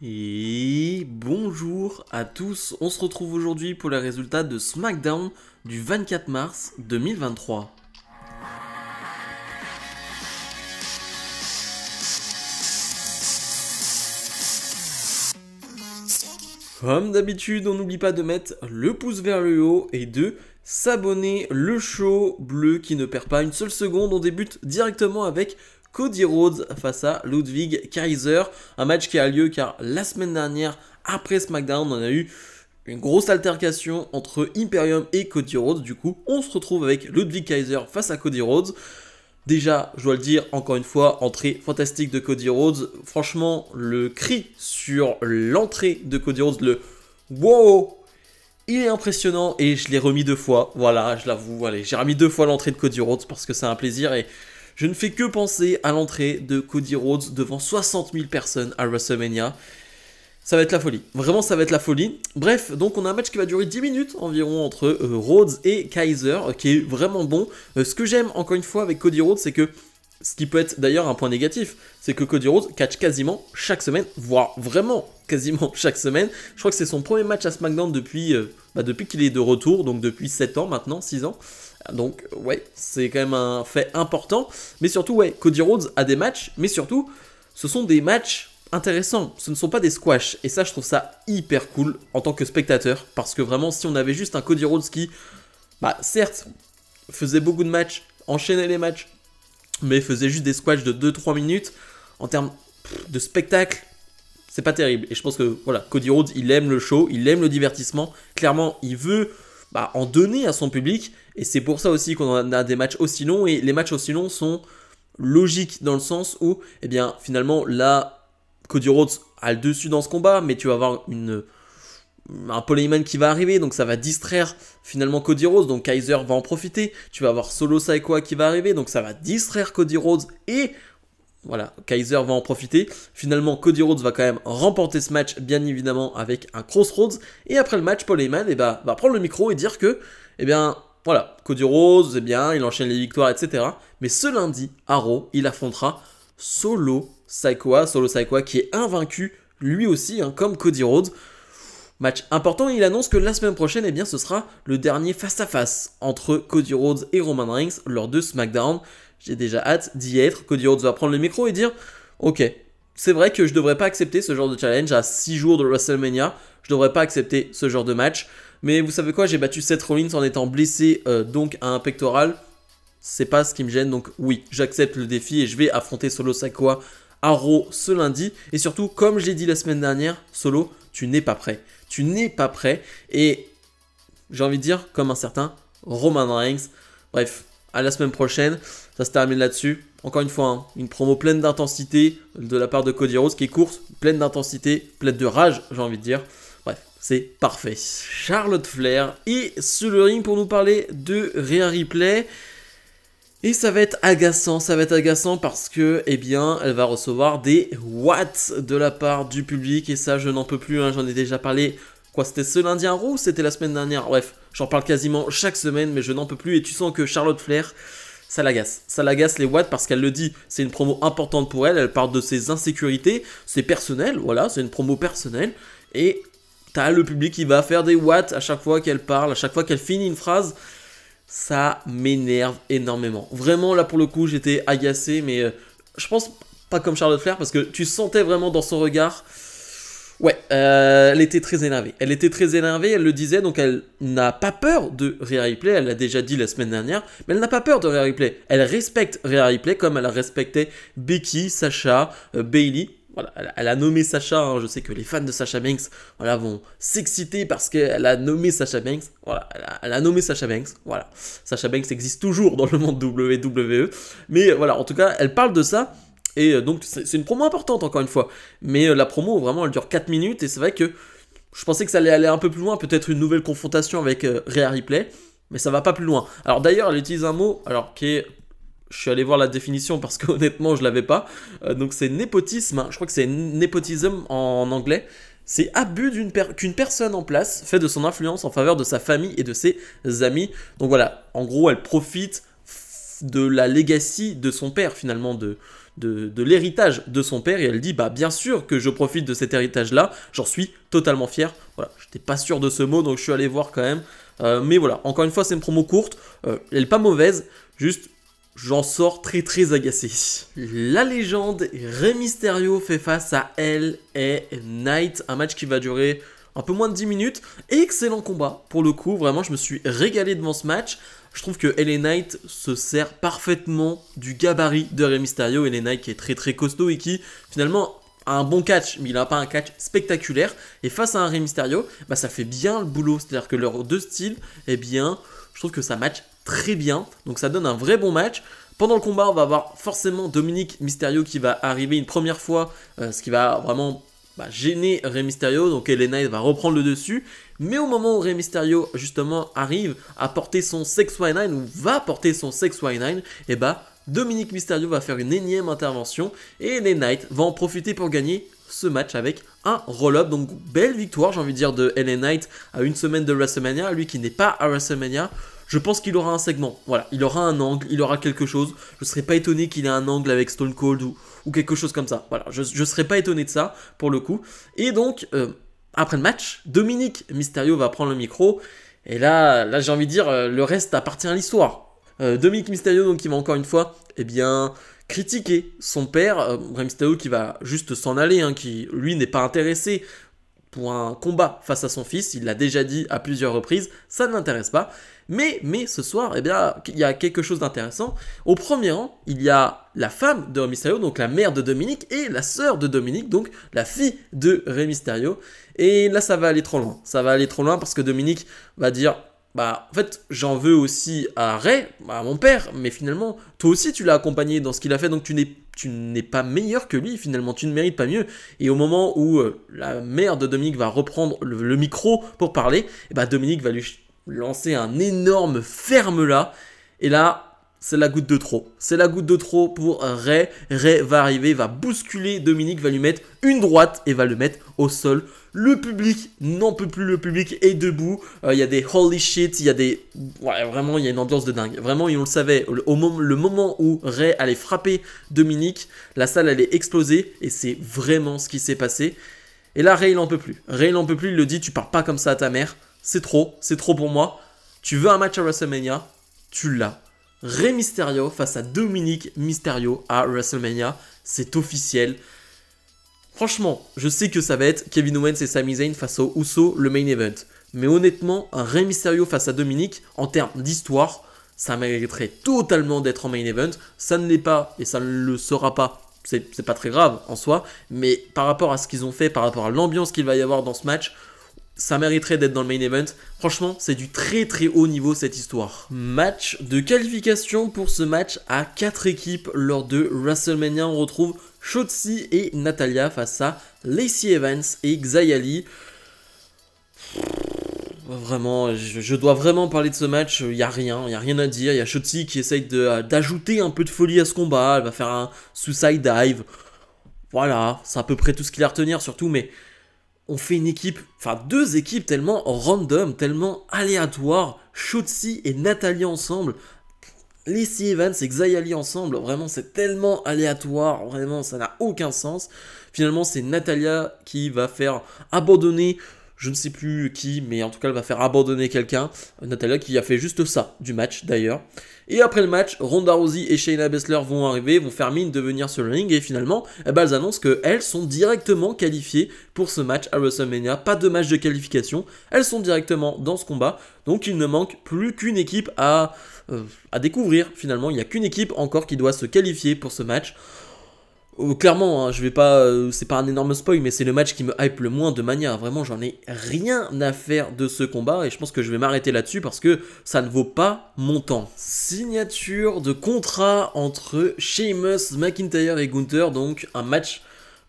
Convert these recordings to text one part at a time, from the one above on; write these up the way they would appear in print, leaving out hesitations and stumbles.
Et bonjour à tous, on se retrouve aujourd'hui pour les résultats de SmackDown du 24 mars 2023. Comme d'habitude, on n'oublie pas de mettre le pouce vers le haut et de s'abonner. Le show bleu qui ne perd pas une seule seconde. On débute directement avec Cody Rhodes face à Ludwig Kaiser. Un match qui a lieu car la semaine dernière, après SmackDown, on a eu une grosse altercation entre Imperium et Cody Rhodes. Du coup, on se retrouve avec Ludwig Kaiser face à Cody Rhodes. Déjà, je dois le dire, encore une fois, entrée fantastique de Cody Rhodes. Franchement, le cri sur l'entrée de Cody Rhodes, le « wow », il est impressionnant et je l'ai remis 2 fois. Voilà, je l'avoue, allez, j'ai remis 2 fois l'entrée de Cody Rhodes parce que c'est un plaisir et je ne fais que penser à l'entrée de Cody Rhodes devant 60 000 personnes à WrestleMania. Ça va être la folie, vraiment ça va être la folie. Bref, donc on a un match qui va durer 10 minutes environ entre Rhodes et Kaiser, qui est vraiment bon. Ce que j'aime encore une fois avec Cody Rhodes, c'est que, ce qui peut être d'ailleurs un point négatif, c'est que Cody Rhodes catch quasiment chaque semaine, voire vraiment quasiment chaque semaine. Je crois que c'est son premier match à SmackDown depuis qu'il est de retour, donc depuis 7 ans maintenant, 6 ans. Donc ouais, c'est quand même un fait important. Mais surtout, ouais, Cody Rhodes a des matchs, mais surtout, ce sont des matchs intéressant, ce ne sont pas des squash et ça je trouve ça hyper cool en tant que spectateur parce que vraiment si on avait juste un Cody Rhodes qui certes faisait beaucoup de matchs, enchaînait les matchs mais faisait juste des squash de 2-3 minutes en termes de spectacle, c'est pas terrible et je pense que voilà, Cody Rhodes il aime le show, il aime le divertissement, clairement il veut en donner à son public et c'est pour ça aussi qu'on a des matchs aussi longs et les matchs aussi longs sont logiques dans le sens où finalement là Cody Rhodes a le dessus dans ce combat, mais tu vas avoir un Paul Heyman qui va arriver, donc ça va distraire finalement Cody Rhodes, donc Kaiser va en profiter. Tu vas avoir Solo Sikoa qui va arriver, donc ça va distraire Cody Rhodes et voilà, Kaiser va en profiter. Finalement, Cody Rhodes va quand même remporter ce match, bien évidemment, avec un Crossroads. Et après le match, Paul Heyman va prendre le micro et dire que, voilà, Cody Rhodes, il enchaîne les victoires, etc. Mais ce lundi, à Raw, il affrontera Solo Sikoa qui est invaincu lui aussi, comme Cody Rhodes. Match important, il annonce que la semaine prochaine, ce sera le dernier face-à-face entre Cody Rhodes et Roman Reigns lors de SmackDown. J'ai déjà hâte d'y être. Cody Rhodes va prendre le micro et dire « Ok, c'est vrai que je devrais pas accepter ce genre de challenge à 6 jours de WrestleMania. Je devrais pas accepter ce genre de match. Mais vous savez quoi, j'ai battu Seth Rollins en étant blessé donc à un pectoral. C'est pas ce qui me gêne, donc oui, j'accepte le défi et je vais affronter Solo Sikoa à Raw ce lundi. Et surtout, comme je l'ai dit la semaine dernière, Solo, tu n'es pas prêt. Tu n'es pas prêt. Et j'ai envie de dire, comme un certain Roman Reigns. Bref, à la semaine prochaine. Ça se termine là-dessus. Encore une fois, une promo pleine d'intensité de la part de Cody Rhodes qui est courte, pleine d'intensité, pleine de rage, j'ai envie de dire. Bref, c'est parfait. Charlotte Flair est sur le ring pour nous parler de Rhea Ripley. Et ça va être agaçant parce que, elle va recevoir des watts de la part du public et ça, je n'en peux plus, j'en ai déjà parlé. Quoi, c'était ce lundi à Raw ou c'était la semaine dernière? Bref, j'en parle quasiment chaque semaine, mais je n'en peux plus et tu sens que Charlotte Flair, ça l'agace. Ça l'agace les watts parce qu'elle le dit, c'est une promo importante pour elle, elle parle de ses insécurités, c'est personnel, voilà, c'est une promo personnelle et t'as le public qui va faire des watts à chaque fois qu'elle parle, à chaque fois qu'elle finit une phrase. Ça m'énerve énormément. Vraiment, là, pour le coup, j'étais agacé, mais je pense pas comme Charlotte Flair, parce que tu sentais vraiment dans son regard... Ouais, elle était très énervée. Elle était très énervée, elle le disait, donc elle n'a pas peur de Rhea Ripley, elle l'a déjà dit la semaine dernière, mais elle n'a pas peur de Rhea Ripley. Elle respecte Rhea Ripley comme elle a respecté Becky, Sasha, Bayley. Voilà, elle a nommé Sasha, je sais que les fans de Sasha Banks vont s'exciter parce qu'elle a nommé Sasha Banks. Voilà, elle a nommé Sasha Banks. Voilà, Sasha Banks existe toujours dans le monde WWE. Mais voilà, en tout cas, elle parle de ça. Et donc, c'est une promo importante, encore une fois. Mais la promo, vraiment, elle dure 4 minutes. Et c'est vrai que je pensais que ça allait aller un peu plus loin. Peut-être une nouvelle confrontation avec Rhea Ripley. Mais ça va pas plus loin. Alors d'ailleurs, elle utilise un mot qui est... Je suis allé voir la définition parce que honnêtement je l'avais pas. Donc c'est népotisme, je crois que c'est népotisme en anglais. C'est abus qu'une personne en place fait de son influence en faveur de sa famille et de ses amis. Donc voilà, en gros elle profite de la legacy de son père finalement, de de l'héritage de son père, et elle dit, bah bien sûr que je profite de cet héritage-là, j'en suis totalement fier. Voilà, j'étais pas sûr de ce mot, donc je suis allé voir quand même. Mais voilà, encore une fois, c'est une promo courte, elle est pas mauvaise, juste... J'en sors très très agacé. La légende Rey Mysterio fait face à LA Knight, un match qui va durer un peu moins de 10 minutes. Excellent combat pour le coup, vraiment je me suis régalé devant ce match. Je trouve que LA Knight se sert parfaitement du gabarit de Rey Mysterio. LA Knight qui est très très costaud et qui finalement a un bon catch, mais il n'a pas un catch spectaculaire. Et face à un Rey Mysterio, bah, ça fait bien le boulot. C'est-à-dire que leurs deux styles, eh bien, je trouve que ça match très bien, donc ça donne un vrai bon match. Pendant le combat, on va avoir forcément Dominic Mysterio qui va arriver une première fois, ce qui va vraiment gêner Rey Mysterio, donc LA Knight va reprendre le dessus. Mais au moment où Rey Mysterio justement arrive à porter son 619 ou va porter son 619, et bah Dominic Mysterio va faire une énième intervention et LA Knight va en profiter pour gagner ce match avec un roll-up. Donc belle victoire, j'ai envie de dire, de LA Knight à une semaine de WrestleMania, lui qui n'est pas à WrestleMania. Je pense qu'il aura un segment, voilà, il aura un angle, il aura quelque chose. Je ne serais pas étonné qu'il ait un angle avec Stone Cold ou quelque chose comme ça. Voilà, je ne serais pas étonné de ça pour le coup. Et donc, après le match, Dominic Mysterio va prendre le micro. Et là j'ai envie de dire, le reste appartient à l'histoire. Dominic Mysterio, donc, qui va encore une fois, eh bien, critiquer son père. Rey Mysterio qui va juste s'en aller, hein, qui lui n'est pas intéressé pour un combat face à son fils, il l'a déjà dit à plusieurs reprises, ça ne l'intéresse pas. Mais ce soir, eh bien, il y a quelque chose d'intéressant. Au premier rang, il y a la femme de Rey Mysterio, donc la mère de Dominic, et la sœur de Dominic, donc la fille de Rey Mysterio. Et là, ça va aller trop loin. Ça va aller trop loin parce que Dominic va dire... Bah, en fait, j'en veux aussi à Rey, à mon père, mais finalement, toi aussi, tu l'as accompagné dans ce qu'il a fait, donc tu n'es pas meilleur que lui, finalement, tu ne mérites pas mieux. Et au moment où la mère de Dominic va reprendre le micro pour parler, et bah, Dominic va lui lancer un énorme ferme-là, et là... c'est la goutte de trop. C'est la goutte de trop pour Rey. Rey va arriver, va bousculer Dominic, va lui mettre une droite et va le mettre au sol. Le public n'en peut plus, le public est debout. Il y a des holy shit, il y a des... Ouais, vraiment, il y a une ambiance de dingue. Vraiment, on le savait, le moment où Rey allait frapper Dominic, la salle allait exploser et c'est vraiment ce qui s'est passé. Et là, Rey, il n'en peut plus. Rey, il n'en peut plus, il le dit, tu parles pas comme ça à ta mère. C'est trop pour moi. Tu veux un match à WrestleMania, tu l'as. Rey Mysterio face à Dominic Mysterio à WrestleMania, c'est officiel. Franchement, je sais que ça va être Kevin Owens et Sami Zayn face aux Usos, le main event. Mais honnêtement, un Rey Mysterio face à Dominic, en termes d'histoire, ça mériterait totalement d'être en main event. Ça ne l'est pas et ça ne le sera pas. C'est pas très grave en soi. Mais par rapport à ce qu'ils ont fait, par rapport à l'ambiance qu'il va y avoir dans ce match... ça mériterait d'être dans le main event. Franchement, c'est du très très haut niveau cette histoire. Match de qualification pour ce match à 4 équipes lors de WrestleMania. On retrouve Shotzi et Natalya face à Lacey Evans et Xia Li. Vraiment, je dois vraiment parler de ce match. Il n'y a rien à dire. Il y a Shotzi qui essaye d'ajouter un peu de folie à ce combat. Elle va faire un suicide dive. Voilà, c'est à peu près tout ce qu'il y a à retenir surtout, mais... on fait une équipe, enfin 2 équipes tellement random, tellement aléatoires. Shotzi et Natalya ensemble, Lacey Evans et Xia Li ensemble, vraiment c'est tellement aléatoire, vraiment ça n'a aucun sens. Finalement c'est Natalya qui va faire abandonner, je ne sais plus qui, mais en tout cas elle va faire abandonner quelqu'un. Natalya qui a fait juste ça du match d'ailleurs. Et après le match, Ronda Rousey et Shayna Baszler vont arriver, vont faire mine de venir sur le ring et finalement, elles annoncent qu'elles sont directement qualifiées pour ce match à WrestleMania. Pas de match de qualification, elles sont directement dans ce combat. Donc il ne manque plus qu'une équipe à découvrir finalement. Il n'y a qu'une équipe encore qui doit se qualifier pour ce match. Clairement, hein, je vais pas, c'est pas un énorme spoil, mais c'est le match qui me hype le moins de Mania. Vraiment, j'en ai rien à faire de ce combat et je pense que je vais m'arrêter là-dessus parce que ça ne vaut pas mon temps. Signature de contrat entre Sheamus, McIntyre et Gunther, donc un match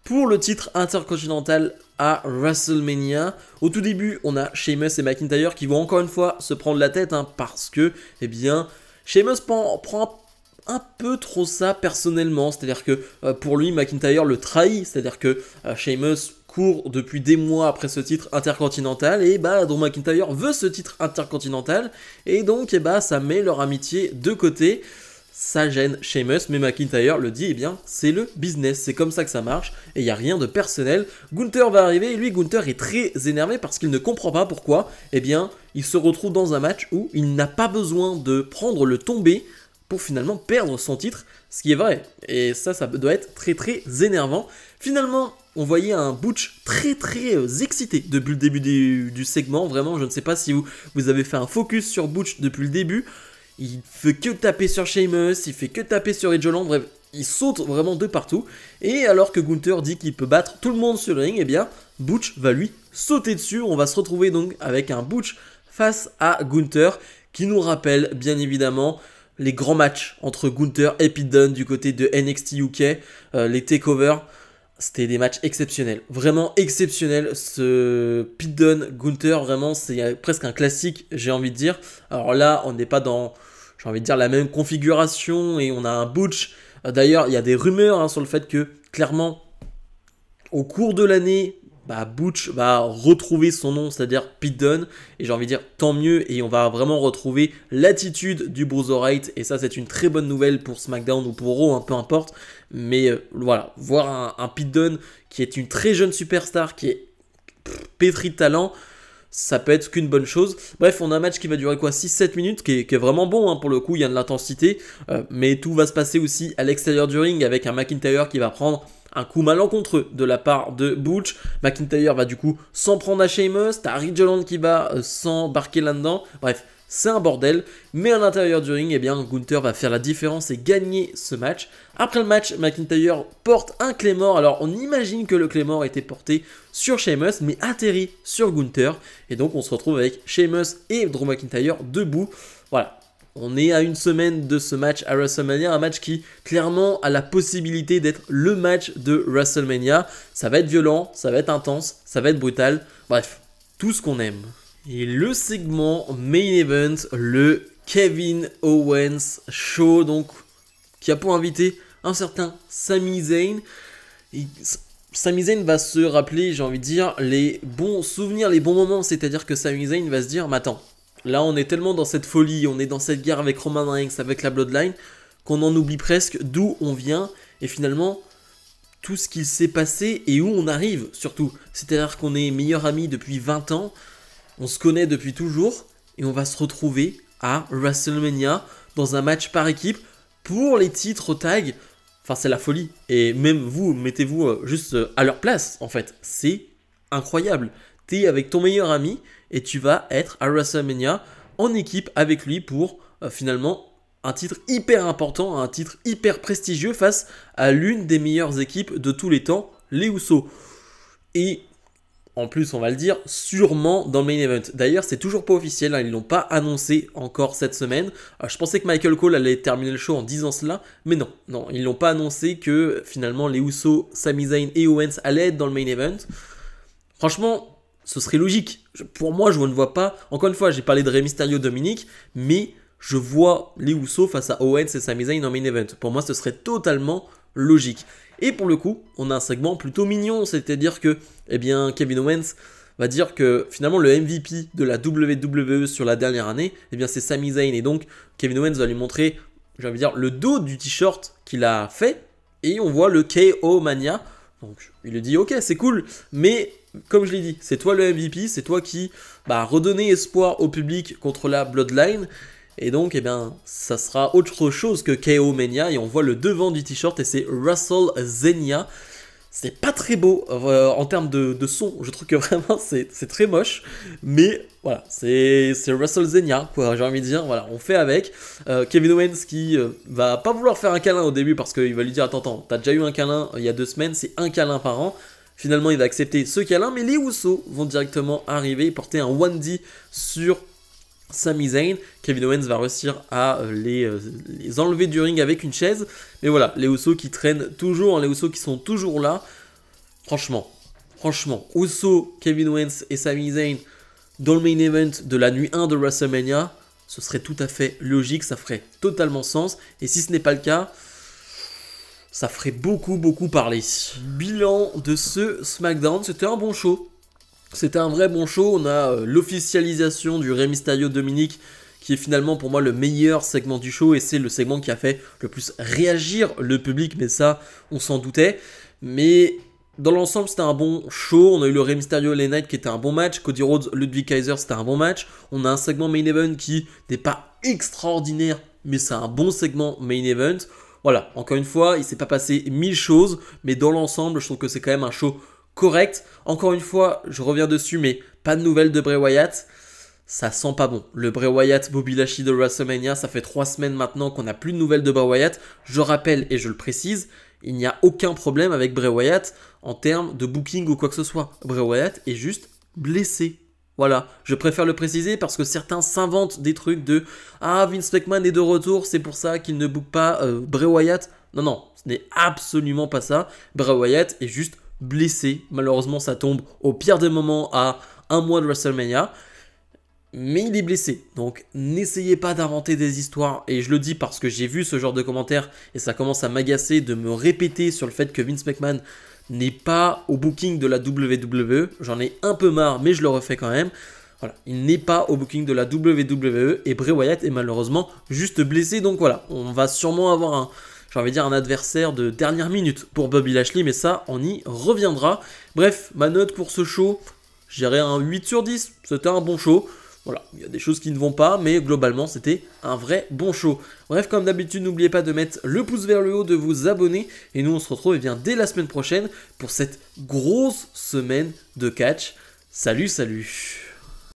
pour le titre intercontinental à WrestleMania. Au tout début, on a Sheamus et McIntyre qui vont encore une fois se prendre la tête, hein, parce que, eh bien, Sheamus prend un peu trop ça personnellement, c'est-à-dire que pour lui McIntyre le trahit, c'est-à-dire que Sheamus court depuis des mois après ce titre intercontinental et Drew McIntyre veut ce titre intercontinental et donc ça met leur amitié de côté. ça gêne Sheamus, mais McIntyre le dit, eh bien, c'est le business, c'est comme ça que ça marche, et il n'y a rien de personnel. Gunther va arriver, et lui, Gunther est très énervé parce qu'il ne comprend pas pourquoi, eh bien, il se retrouve dans un match où il n'a pas besoin de prendre le tombé pour finalement perdre son titre, ce qui est vrai, et ça doit être très très énervant. Finalement, on voyait un Butch très excité depuis le début du segment, vraiment, je ne sais pas si vous avez fait un focus sur Butch depuis le début. Il fait que taper sur Sheamus, il fait que taper sur Edge Holland, bref, il saute vraiment de partout. Et alors que Gunther dit qu'il peut battre tout le monde sur le ring, eh bien, Butch va lui sauter dessus. On va se retrouver donc avec un Butch face à Gunther, qui nous rappelle bien évidemment les grands matchs entre Gunther et Pete Dunne du côté de NXT UK, les takeovers. C'était des matchs exceptionnels, vraiment exceptionnels. Ce Pete Dunne, Gunther, vraiment, c'est presque un classique, j'ai envie de dire. Alors là, on n'est pas dans, j'ai envie de dire, la même configuration et on a un Butch. D'ailleurs, il y a des rumeurs sur le fait que, clairement, au cours de l'année, Butch va retrouver son nom, c'est-à-dire Pete Dunne, et j'ai envie de dire tant mieux, et on va vraiment retrouver l'attitude du Bruiserweight, et ça c'est une très bonne nouvelle pour SmackDown ou pour Raw, peu importe, mais voilà, voir un Pete Dunne qui est une très jeune superstar, qui est pétri de talent, ça peut être qu'une bonne chose. Bref, on a un match qui va durer 6-7 minutes, qui est vraiment bon, pour le coup, il y a de l'intensité, mais tout va se passer aussi à l'extérieur du ring, avec un McIntyre qui va prendre un coup malencontreux de la part de Butch. McIntyre va du coup s'en prendre à Sheamus. T'as Ridge Holland qui va s'embarquer là-dedans. Bref, c'est un bordel. Mais à l'intérieur du ring, eh bien, Gunther va faire la différence et gagner ce match. Après le match, McIntyre porte un Claymore. Alors, on imagine que le Claymore était porté sur Sheamus, mais atterri sur Gunther. Et donc, on se retrouve avec Sheamus et Drew McIntyre debout. Voilà. On est à une semaine de ce match à WrestleMania, un match qui clairement a la possibilité d'être le match de WrestleMania. Ça va être violent, ça va être intense, ça va être brutal, bref, tout ce qu'on aime. Et le segment Main Event, le Kevin Owens Show, donc, qui a pour invité un certain Sami Zayn. Et Sami Zayn va se rappeler, j'ai envie de dire, les bons souvenirs, les bons moments, c'est-à-dire que Sami Zayn va se dire, mais attends, là, on est tellement dans cette folie, on est dans cette guerre avec Roman Reigns, avec la Bloodline, qu'on en oublie presque d'où on vient, et finalement, tout ce qui s'est passé et où on arrive, surtout. C'est-à-dire qu'on est meilleurs amis depuis 20 ans, on se connaît depuis toujours, et on va se retrouver à WrestleMania, dans un match par équipe, pour les titres tag. Enfin, c'est la folie. Et même vous, mettez-vous juste à leur place, en fait. C'est incroyable. T'es avec ton meilleur ami, et tu vas être à WrestleMania en équipe avec lui pour finalement un titre hyper important, un titre hyper prestigieux face à l'une des meilleures équipes de tous les temps, les Usos. Et en plus, on va le dire, sûrement dans le main event. D'ailleurs, c'est toujours pas officiel, ils l'ont pas annoncé encore cette semaine. Je pensais que Michael Cole allait terminer le show en disant cela, mais non, ils l'ont pas annoncé que finalement les Usos, Sami Zayn et Owens allaient être dans le main event. Franchement, ce serait logique. Pour moi, je ne vois pas. Encore une fois, j'ai parlé de Rey Mysterio Dominic, mais je vois les Usos face à Owens et Sami Zayn en main event. Pour moi, ce serait totalement logique. Et pour le coup, on a un segment plutôt mignon, c'est-à-dire que, eh bien, Kevin Owens va dire que finalement le MVP de la WWE sur la dernière année, eh bien, c'est Sami Zayn. Et donc, Kevin Owens va lui montrer, j'ai envie de dire, le dos du t-shirt qu'il a fait, et on voit le KO Mania. Donc, il lui dit, ok, c'est cool, mais comme je l'ai dit, c'est toi le MVP, c'est toi qui redonner espoir au public contre la Bloodline. Et donc, eh bien, ça sera autre chose que KO Mania. Et on voit le devant du t-shirt et c'est WrestleZenia. C'est pas très beau en termes de son. Je trouve que vraiment, c'est très moche. Mais voilà, c'est WrestleZenia, quoi. J'ai envie de dire, voilà, on fait avec. Kevin Owens qui va pas vouloir faire un câlin au début parce qu'il va lui dire, attends, t'as déjà eu un câlin il y a 2 semaines, c'est un câlin par an. Finalement, il va accepter ce câlin, mais les Usos vont directement arriver et porter un 1D sur Sami Zayn. Kevin Owens va réussir à les enlever du ring avec une chaise. Mais voilà, les Usos qui traînent toujours, les Usos qui sont toujours là. Franchement, Usos, Kevin Owens et Sami Zayn dans le main event de la nuit 1 de WrestleMania, ce serait tout à fait logique, ça ferait totalement sens. Et si ce n'est pas le cas, ça ferait beaucoup parler. Bilan de ce SmackDown, c'était un bon show. C'était un vrai bon show. On a l'officialisation du Rey Mysterio Dominic qui est finalement pour moi le meilleur segment du show et c'est le segment qui a fait le plus réagir le public, mais ça, on s'en doutait. Mais dans l'ensemble, c'était un bon show. On a eu le Rey Mysterio LA Knight qui était un bon match. Cody Rhodes, Ludwig Kaiser, c'était un bon match. On a un segment main event qui n'est pas extraordinaire, mais c'est un bon segment main event. Voilà, encore une fois, il s'est pas passé 1000 choses, mais dans l'ensemble, je trouve que c'est quand même un show correct. Encore une fois, je reviens dessus, mais pas de nouvelles de Bray Wyatt. Ça sent pas bon. Le Bray Wyatt Bobby Lashley de WrestleMania, ça fait 3 semaines maintenant qu'on n'a plus de nouvelles de Bray Wyatt. Je rappelle et je le précise, il n'y a aucun problème avec Bray Wyatt en termes de booking ou quoi que ce soit. Bray Wyatt est juste blessé. Voilà, je préfère le préciser parce que certains s'inventent des trucs de « Ah, Vince McMahon est de retour, c'est pour ça qu'il ne book pas Bray Wyatt. » Non, non, ce n'est absolument pas ça. Bray Wyatt est juste blessé. Malheureusement, ça tombe au pire des moments à 1 mois de WrestleMania. Mais il est blessé, donc n'essayez pas d'inventer des histoires, et je le dis parce que j'ai vu ce genre de commentaires, et ça commence à m'agacer de me répéter sur le fait que Vince McMahon n'est pas au booking de la WWE, j'en ai un peu marre, mais je le refais quand même. Voilà, il n'est pas au booking de la WWE, et Bray Wyatt est malheureusement juste blessé, donc voilà, on va sûrement avoir un adversaire de dernière minute pour Bobby Lashley, mais ça, on y reviendra. Bref, ma note pour ce show, je dirais un 8 sur 10, c'était un bon show. Voilà, il y a des choses qui ne vont pas, mais globalement, c'était un vrai bon show. Bref, comme d'habitude, n'oubliez pas de mettre le pouce vers le haut, de vous abonner. Et nous, on se retrouve dès la semaine prochaine pour cette grosse semaine de catch. Salut, salut!